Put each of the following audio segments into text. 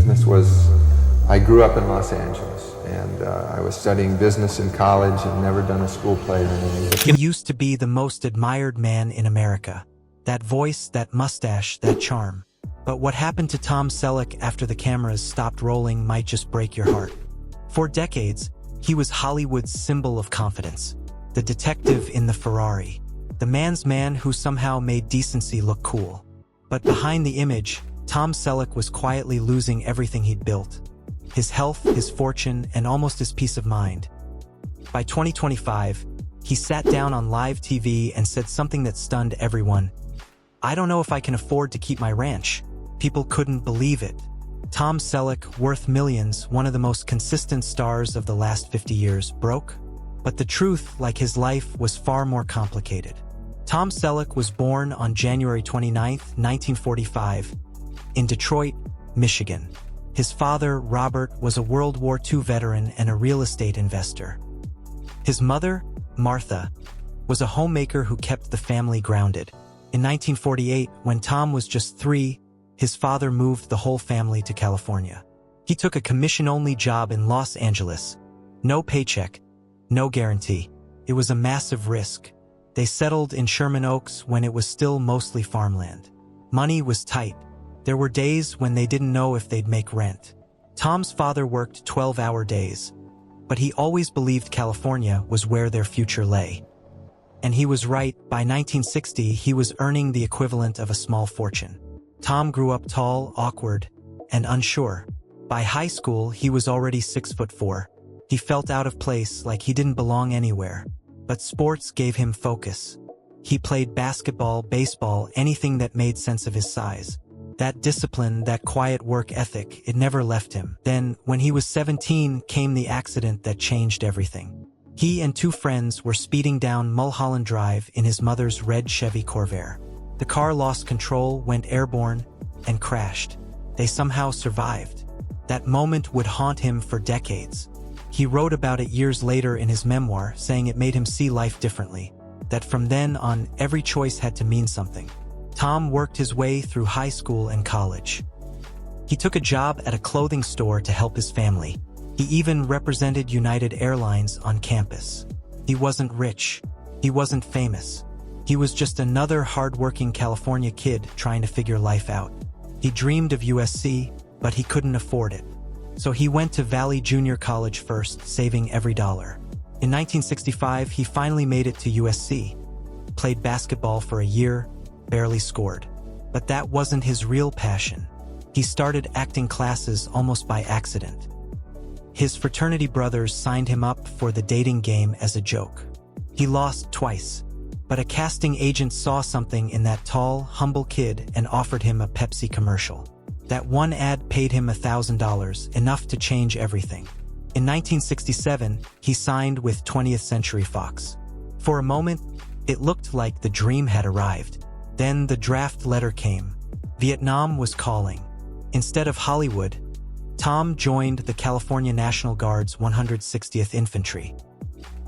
business was, I grew up in Los Angeles, and I was studying business in college and never done a school play or anything. He used to be the most admired man in America. That voice, that mustache, that charm. But what happened to Tom Selleck after the cameras stopped rolling might just break your heart. For decades, he was Hollywood's symbol of confidence. The detective in the Ferrari. The man's man who somehow made decency look cool. But behind the image, Tom Selleck was quietly losing everything he'd built. His health, his fortune, and almost his peace of mind. By 2025, he sat down on live TV and said something that stunned everyone. "I don't know if I can afford to keep my ranch." People couldn't believe it. Tom Selleck, worth millions, one of the most consistent stars of the last 50 years, broke? But the truth, like his life, was far more complicated. Tom Selleck was born on January 29, 1945, in Detroit, Michigan. His father, Robert, was a World War II veteran and a real estate investor. His mother, Martha, was a homemaker who kept the family grounded. In 1948, when Tom was just 3, his father moved the whole family to California. He took a commission-only job in Los Angeles. No paycheck, no guarantee. It was a massive risk. They settled in Sherman Oaks when it was still mostly farmland. Money was tight. There were days when they didn't know if they'd make rent. Tom's father worked 12-hour days, but he always believed California was where their future lay. And he was right. By 1960, he was earning the equivalent of a small fortune. Tom grew up tall, awkward, and unsure. By high school, he was already 6'4". He felt out of place, like he didn't belong anywhere. But sports gave him focus. He played basketball, baseball, anything that made sense of his size. That discipline, that quiet work ethic, it never left him. Then, when he was 17, came the accident that changed everything. He and 2 friends were speeding down Mulholland Drive in his mother's red Chevy Corvair. The car lost control, went airborne, and crashed. They somehow survived. That moment would haunt him for decades. He wrote about it years later in his memoir, saying it made him see life differently. That from then on, every choice had to mean something. Tom worked his way through high school and college. He took a job at a clothing store to help his family. He even represented United Airlines on campus. He wasn't rich. He wasn't famous. He was just another hard-working California kid trying to figure life out. He dreamed of USC, but he couldn't afford it. So he went to Valley Junior College first, saving every dollar. In 1965, he finally made it to USC. Played basketball for a year, barely scored. But that wasn't his real passion. He started acting classes almost by accident. His fraternity brothers signed him up for the dating game as a joke. He lost twice, but a casting agent saw something in that tall, humble kid and offered him a Pepsi commercial. That one ad paid him $1,000, enough to change everything. In 1967, he signed with 20th Century Fox. For a moment, it looked like the dream had arrived. Then the draft letter came. Vietnam was calling. Instead of Hollywood, Tom joined the California National Guard's 160th Infantry.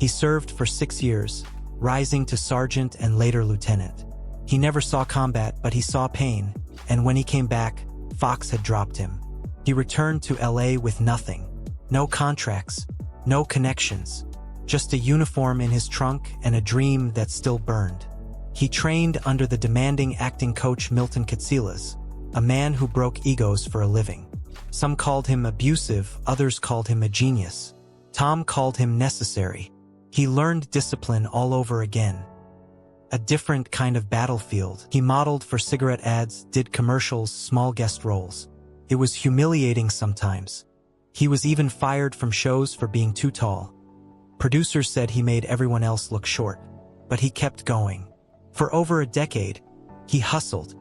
He served for 6 years, rising to sergeant and later lieutenant. He never saw combat, but he saw pain, and when he came back, Fox had dropped him. He returned to LA with nothing. No contracts, no connections, just a uniform in his trunk and a dream that still burned. He trained under the demanding acting coach Milton Katsilas, a man who broke egos for a living. Some called him abusive, others called him a genius. Tom called him necessary. He learned discipline all over again. A different kind of battlefield. He modeled for cigarette ads, did commercials, small guest roles. It was humiliating sometimes. He was even fired from shows for being too tall. Producers said he made everyone else look short, but he kept going. For over a decade, he hustled,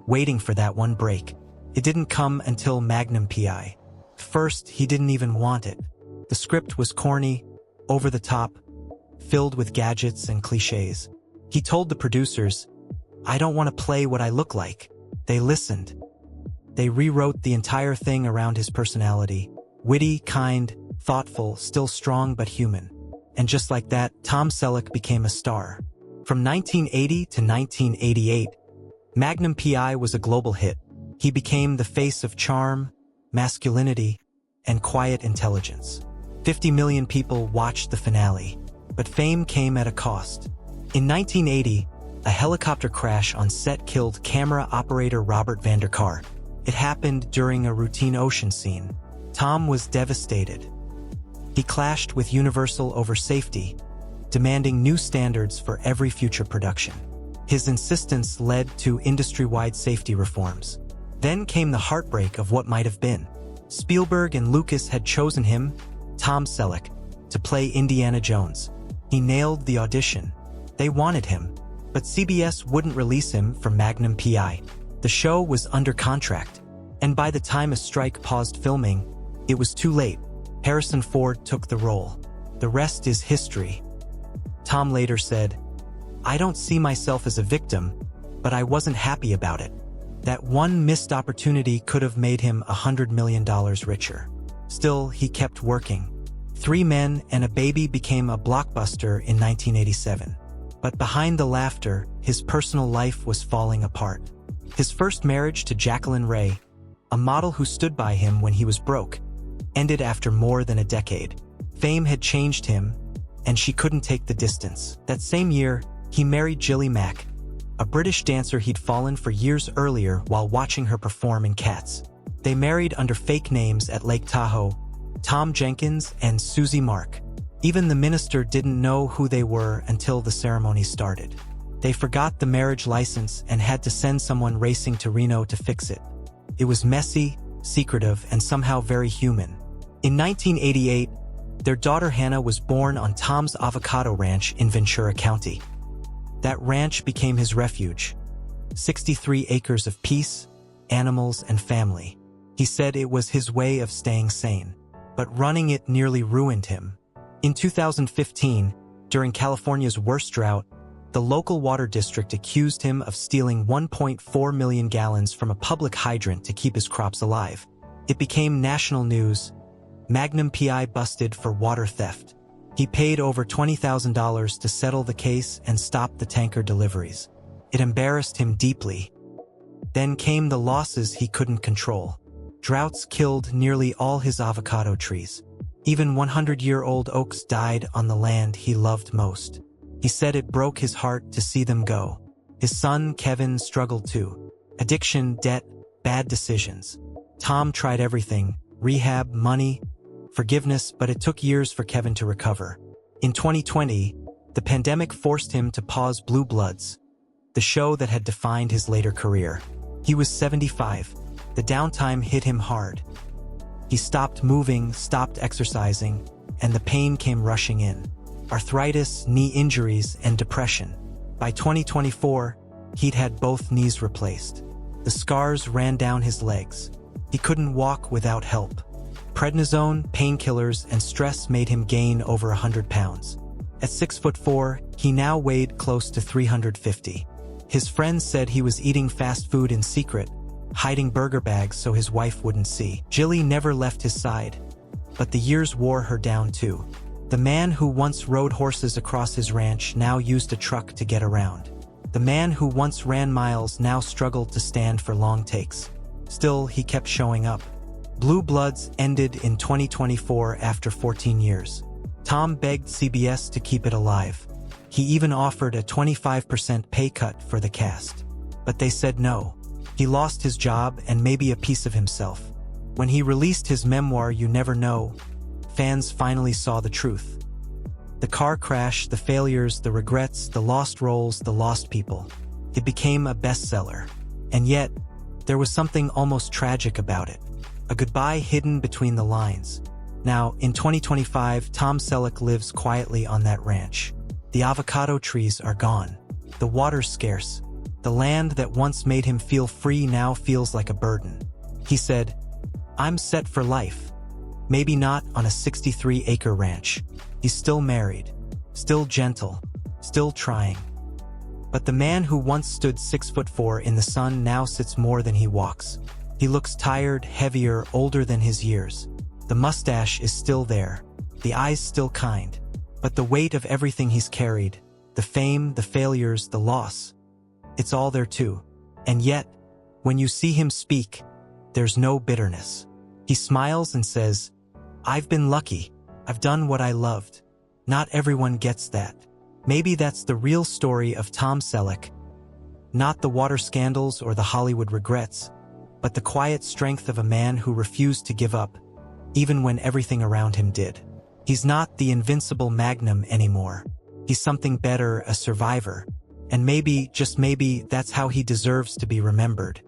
waiting for that one break. It didn't come until Magnum P.I. First, he didn't even want it. The script was corny, over the top, filled with gadgets and cliches. He told the producers, "I don't want to play what I look like." They listened. They rewrote the entire thing around his personality. Witty, kind, thoughtful, still strong but human. And just like that, Tom Selleck became a star. From 1980 to 1988, Magnum P.I. was a global hit. He became the face of charm, masculinity, and quiet intelligence. 50 million people watched the finale, but fame came at a cost. In 1980, a helicopter crash on set killed camera operator Robert Vanderkar. It happened during a routine ocean scene. Tom was devastated. He clashed with Universal over safety, demanding new standards for every future production. His insistence led to industry-wide safety reforms. Then came the heartbreak of what might have been. Spielberg and Lucas had chosen him, Tom Selleck, to play Indiana Jones. He nailed the audition. They wanted him, but CBS wouldn't release him for Magnum P.I. The show was under contract, and by the time a strike paused filming, it was too late. Harrison Ford took the role. The rest is history. Tom later said, "I don't see myself as a victim, but I wasn't happy about it. That one missed opportunity could have made him $100 million richer." Still, he kept working. 3 Men and a Baby became a blockbuster in 1987. But behind the laughter, his personal life was falling apart. His first marriage to Jacqueline Ray, a model who stood by him when he was broke, ended after more than a decade. Fame had changed him, and she couldn't take the distance. That same year, he married Gilly Mack, a British dancer he'd fallen for years earlier while watching her perform in Cats. They married under fake names at Lake Tahoe, Tom Jenkins and Susie Mark. Even the minister didn't know who they were until the ceremony started. They forgot the marriage license and had to send someone racing to Reno to fix it. It was messy, secretive, and somehow very human. In 1988, their daughter Hannah was born on Tom's avocado ranch in Ventura County. That ranch became his refuge. 63 acres of peace, animals, and family. He said it was his way of staying sane. But running it nearly ruined him. In 2015, during California's worst drought, the local water district accused him of stealing 1.4 million gallons from a public hydrant to keep his crops alive. It became national news. Magnum P.I. busted for water theft. He paid over $20,000 to settle the case and stop the tanker deliveries. It embarrassed him deeply. Then came the losses he couldn't control. Droughts killed nearly all his avocado trees. Even 100-year-old oaks died on the land he loved most. He said it broke his heart to see them go. His son, Kevin, struggled too. Addiction, debt, bad decisions. Tom tried everything: rehab, money, forgiveness, but it took years for Kevin to recover. In 2020, the pandemic forced him to pause Blue Bloods, the show that had defined his later career. He was 75. The downtime hit him hard. He stopped moving, stopped exercising, and the pain came rushing in. Arthritis, knee injuries, and depression. By 2024, he'd had both knees replaced. The scars ran down his legs. He couldn't walk without help. Prednisone, painkillers, and stress made him gain over 100 pounds. At 6'4", he now weighed close to 350. His friends said he was eating fast food in secret, hiding burger bags so his wife wouldn't see. Gilly never left his side, but the years wore her down too. The man who once rode horses across his ranch now used a truck to get around. The man who once ran miles now struggled to stand for long takes. Still, he kept showing up. Blue Bloods ended in 2024 after 14 years. Tom begged CBS to keep it alive. He even offered a 25% pay cut for the cast. But they said no. He lost his job and maybe a piece of himself. When he released his memoir, You Never Know, fans finally saw the truth. The car crash, the failures, the regrets, the lost roles, the lost people. It became a bestseller. And yet, there was something almost tragic about it. A goodbye hidden between the lines. Now, in 2025, Tom Selleck lives quietly on that ranch. The avocado trees are gone. The water's scarce. The land that once made him feel free now feels like a burden. He said, "I'm set for life." Maybe not on a 63-acre ranch. He's still married, still gentle, still trying. But the man who once stood 6'4" in the sun now sits more than he walks. He looks tired, heavier, older than his years. The mustache is still there, the eyes still kind. But the weight of everything he's carried, the fame, the failures, the loss, it's all there too. And yet, when you see him speak, there's no bitterness. He smiles and says, "I've been lucky. I've done what I loved." Not everyone gets that. Maybe that's the real story of Tom Selleck. Not the water scandals or the Hollywood regrets, but the quiet strength of a man who refused to give up, even when everything around him did. He's not the invincible Magnum anymore. He's something better, a survivor. And maybe, just maybe, that's how he deserves to be remembered.